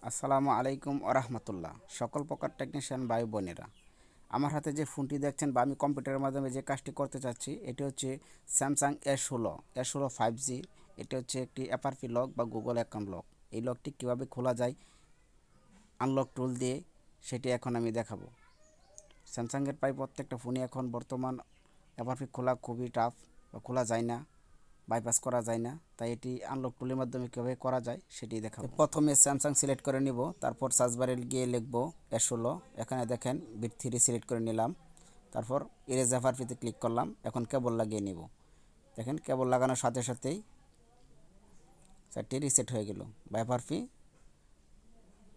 আসসালামু আলাইকুম ওরহমতুল্লাহ। সকল প্রকার টেকনিশিয়ান ভাই বোনেরা, আমার হাতে যে ফোনটি দেখছেন বা আমি কম্পিউটারের মাধ্যমে যে কাজটি করতে চাচ্ছি, এটি হচ্ছে স্যামসাং S16 5G। এটি হচ্ছে একটি FRP লক বা গুগল অ্যাকাউন্ট লক। এই লকটি কীভাবে খোলা যায় আনলক টুল দিয়ে, সেটি এখন আমি দেখাবো। স্যামসাংয়ের প্রায় প্রত্যেকটা ফোনই এখন বর্তমান FRP খোলা খুবই টাফ, বা খোলা যায় না, বাইপাস করা যায় না। তাই এটি আনলক টুলের মাধ্যমে কীভাবে করা যায় সেটি দেখাবো। প্রথমে স্যামসাং সিলেক্ট করে নিব, তারপর সার্চ বারে গিয়ে লিখব S16। এখানে দেখেন বিট 3 সিলেক্ট করে নিলাম, তারপর ইরেজ FRPতে ক্লিক করলাম। এখন কেবল লাগিয়ে নিব। দেখেন কেবল লাগানোর সাথে সাথেই সেটটি রিসেট হয়ে গেল বা FRP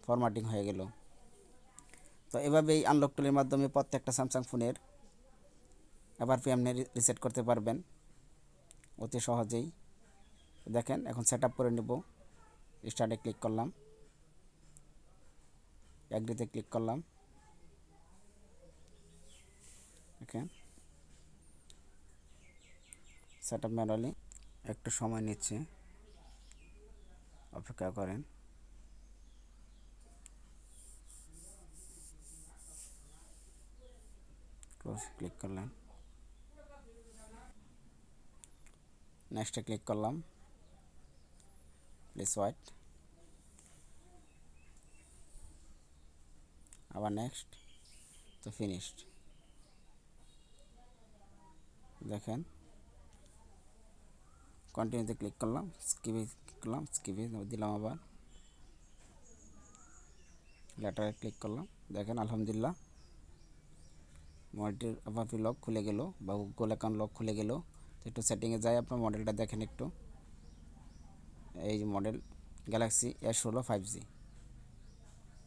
ফরম্যাটিং হয়ে গেল। তো এভাবেই আনলক টুলের মাধ্যমে প্রত্যেকটা স্যামসাং ফোনের FRP আপনি রিসেট করতে পারবেন অতি সহজেই। দেখেন এখন সেট আপ করে নেব। স্টার্টে ক্লিক করলাম, এগ্রিতে ক্লিক করলাম। দেখেন সেট আপ ম্যানুয়ালি একটু সময় নিচ্ছে, অপেক্ষা করেন। ক্লোজ ক্লিক করলাম, নেক্সটে ক্লিক করলাম, প্লিজ ওয়েট, আবার নেক্সট, তো ফিনিশড। দেখেন কন্টিনিউতে ক্লিক করলাম, স্কিপে দিলাম, আবার লেটারে ক্লিক করলাম। দেখেন আলহামদুলিল্লাহ মডেলটির FRP লক খুলে গেল বা গুগল অ্যাকাউন্ট লক খুলে গেল। তো একটু সেটিংয়ে যাই, আপনার মডেলটা দেখেন একটু। এই যে মডেল গ্যালাক্সি A16 5G।